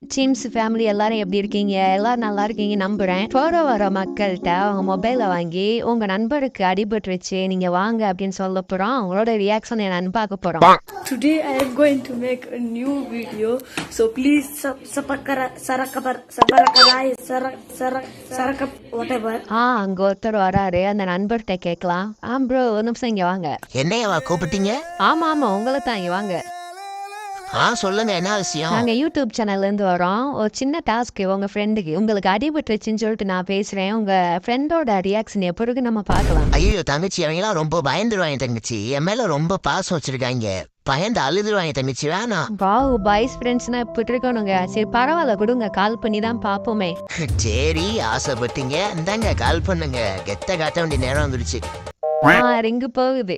Teams family எல்லாரும் எப்படி இருக்கீங்க? எல்லாரும் நல்லா இருக்கீங்க நம்புறேன். போற வர மக்கள்கிட்ட அவங்க மொபைலை வாங்கி உங்க நண்பருக்கு அடிபட்டுருச்சு நீங்க வாங்க அப்படின்னு சொல்ல போறோம். அவங்களோட ரியாக்ஷன் நான் பார்க்க போறோம். Today I am going to make a new video, so please whatever. அங்க ஒருத்தர் வராரு. அந்த நண்பர்கிட்ட கேட்கலாம். ப்ரோ ஒரு நிமிஷம் இங்க வாங்க. என்னையவா கூப்பிட்டீங்க? ஆமா உங்களை தான் இங்க வாங்க. சொல்லுங்க, என்ன விஷயம்? நாங்க யூடியூப் சேனல்ல இருந்து வரோம். ஒரு சின்ன டாஸ்க் உங்க ஃப்ரெண்டுக்கு உங்களுக்கு அடிபட்டுருச்சுன்னு சொல்லிட்டு நான் பேசுறேன். உங்க ஃப்ரெண்டோட ரியாக்ஷன் எப்படிக்கு நம்ம பார்க்கலாம். ஐயோ தங்கச்சி, அவங்களாம் ரொம்ப பயந்துருவாங்க தங்கச்சி. என் மேல ரொம்ப பாசம் வச்சிருக்காங்க. பயந்து அழுதுருவாங்க தங்கச்சி, வேணாம். பாய்ஸ் ஃப்ரெண்ட்ஸ்னா இப்படி இருக்கணுங்க. சரி பரவாயில்ல, கொடுங்க, கால் பண்ணி தான் பாப்போமே. சரி, ஆசைப்பட்டீங்க, இந்தாங்க கால் பண்ணுங்க. கெத்த காட்ட வேண்டிய நேரம் வந்துருச்சு. ரிங்கு போகுது.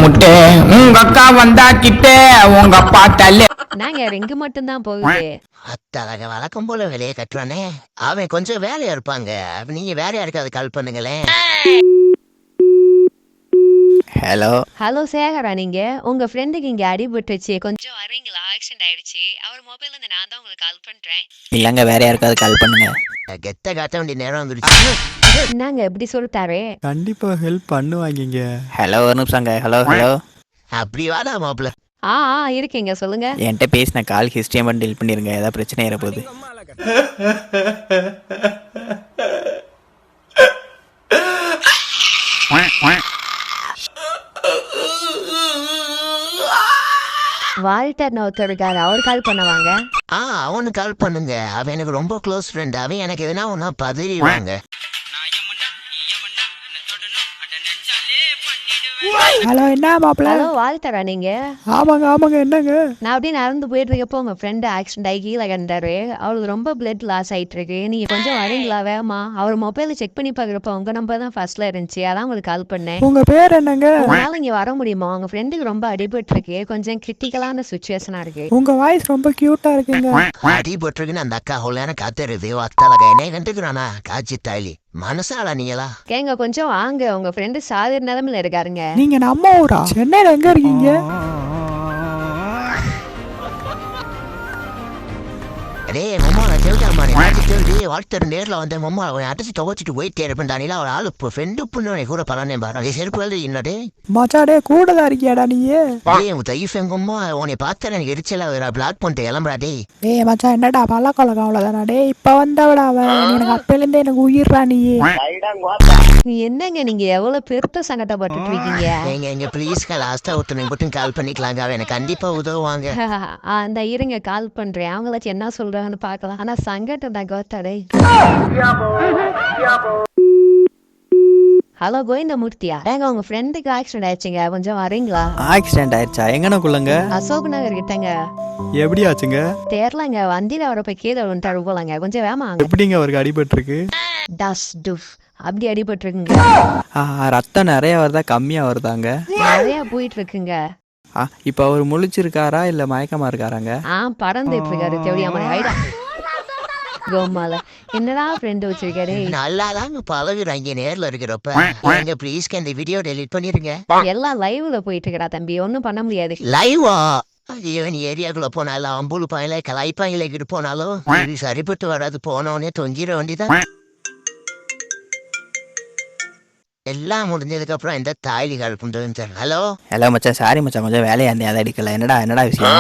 முட்டை உங்க அக்கா வந்தா கிட்ட உங்க அப்பா தள்ளு. நாங்க ரிங்கு மட்டும் தான் போகுது. அத்தழக வழக்கம் போல வேலையை கட்டுறானே. அவன் கொஞ்சம் வேலையா இருப்பாங்க. நீங்க வேற யாருக்காவது கால் பண்ணுங்களேன். ஹலோ சேகரா, நீங்க உங்க ஃப்ரெண்டுக்கு இங்க அடிபட்டுச்சு, கொஞ்சம் வரீங்களா? ஆக்சிடென்ட் ஆயிடுச்சு. அவர் மொபைல்ல இருந்து நான் தான் உங்களுக்கு கால் பண்றேன். இல்லங்க, வேற யாருக்காவது கால் பண்ணுங்க. கெத்த காட்ட வேண்டிய நேரம் வந்துருச்சு. என்னங்க எப்படி சொல்லிட்டாரு? கண்டிப்பா ஹெல்ப் பண்ணுவாங்க. ஹலோ ஒரு நிமிஷங்க. ஹலோ அப்படி வாடா மாப்பிள்ள. இருக்கீங்க, சொல்லுங்க. என்கிட்ட பேசின கால் ஹிஸ்டரியை மட்டும் டெலிட் பண்ணிருங்க. ஏதாவது பிரச்சனை ஏற போகுது. வால்டர் ஒருத்தருக்காரு, அவர் கால் பண்ணுவாங்க. அவனு கால் பண்ணுங்க. அவன் எனக்கு ரொம்ப க்ளோஸ் ஃப்ரெண்ட். அவன் எனக்கு எதுனா ஒன்னா பதறிவாங்க. ஹலோ, என்ன மாப்பிள்ள? ஹலோ வால்டரா நீங்க? ஆமாங்க என்னங்க? நான் அப்படியே நடந்து போயிட்டு இருக்கப்போ உங்க ஃப்ரெண்டு ஆக்சிடென்ட் ஆகி கீழே கண்டாரு. அவருக்கு ரொம்ப பிளட் லாஸ் ஆயிட்டு இருக்கு. நீங்க கொஞ்சம் வரீங்களா வேகமா? அவர் மொபைல செக் பண்ணி பாக்குறப்ப உங்க நம்பர் தான் ஃபர்ஸ்ட்ல இருந்துச்சு. அதான் உங்களுக்கு கால் பண்ணேன். உங்க பேர் என்னங்க? உங்களால இங்க வர முடியுமா? உங்க ஃப்ரெண்டுக்கு ரொம்ப அடிபட்டு இருக்கு. கொஞ்சம் கிரிட்டிக்கலான சுச்சுவேஷனா இருக்கு. உங்க வாய்ஸ் ரொம்ப கியூட்டா இருக்குங்க. அடிபட்டுருக்குன்னு அந்த அக்கா அவ்வளோ நேரம் காத்துருது. அத்தாளக என்ன கண்டுக்கிறானா காட்சி தாயலி மனசாலா நீங்களா? கேங்க கொஞ்சம் வாங்க. உங்க ஃப்ரெண்டு சாதாரண நிலைமையில இருக்காருங்க. நீங்க நம்ம ஊரா? சென்னையில எங்க இருக்கீங்க? வாழ்த்தர் நேரில் வந்த மம்மா அடிச்சு துவச்சிட்டு போயிட்டே இருப்பேன். தானில ஒரு ஆளு ஃப்ரெண்டு பொண்ணு கூட பலனே பாரு. செருப்பு என்னடே மச்சாடே கூடதான் இருக்கியாடா நீ? தைஃபெங்கம்மா உன்னை பார்த்தா எனக்கு எரிச்சல பிளாக் பண்ணிட்டு கிளம்புறாடே. மச்சான் என்னடா பழக்கொழக்கம் அவ்வளவுதானா? டே இப்ப வந்தவடா அவன். எனக்கு அப்பையில இருந்தே எனக்கு உயிர்றா நீ. என்னங்க நீங்க எவ்வளவு பெருத்த சங்கடப்பட்டு இருக்கீங்க? எங்க ப்ளீஸ்க்கா லாஸ்டா ஒருத்தனுக்கு மட்டும் கால் பண்ணிக்கலாங்க. அவன் எனக்கு கண்டிப்பா உதவுவாங்க. அந்த இருங்க கால் பண்றேன். அவங்களாச்சும் என்ன சொல்றாங்கன்னு பாக்கலாம். ஆனா சங்கடம் தான் கோத்தாடே. ஹலோ கோவிந்தமூர்த்தியா? ஏங்க உங்க ஃப்ரெண்டுக்கு ஆக்சிடென்ட் ஆயிடுச்சுங்க, கொஞ்சம் வரீங்களா? ஆக்சிடென்ட் ஆயிடுச்சா? எங்கனக்குள்ளங்க? அசோக் நகர் கிட்டங்க. எப்படி ஆச்சுங்க? தெரியலங்க, வண்டியில வரப்ப கீழே வந்துட்டாரு போலங்க. கொஞ்சம் வேமாங்க. எப்படிங்க அவருக்கு அடிபட்டு இருக்கு? டஸ் டுஃப் அப்படி அடிபட்டு இருக்குங்க. ரத்தம் நிறைய வருதா கம்மியா வருதாங்க? நிறைய போயிட்டு இருக்குங்க. இப்ப அவர் முழிச்சிருக்காரா இல்ல மயக்கமா இருக்காராங்க? பறந்துட்டு இருக்காரு. தெரியாம ஐடா கோமால என்னடா ஃப்ரெண்ட் வச்சிருக்காரு. நல்லாதாங்க பழகுறாங்க நேர்ல இருக்கிறப்ப. எங்க ப்ளீஸ்க்கு இந்த வீடியோ டெலிட் பண்ணிருங்க. எல்லாம் லைவ்ல போயிட்டு இருக்கா தம்பி, ஒன்னும் பண்ண முடியாது. லைவா? ஈவன் ஏரியாக்குள்ள போனாலும் அம்புலு பாயில கலாய்ப்பாயில போனாலும் சரிப்பட்டு வராது. போனோடனே தொங்கிட வேண்டிதான். எல்லாம் முடிஞ்சதுக்கு அப்புறம் இந்த தாய்லி கால் பண்றது. ஹலோ மச்சான், சாரி மச்சான், கொஞ்சம் வேலையா இருந்தேன், அதை அடிக்கல. என்னடா விஷயம்?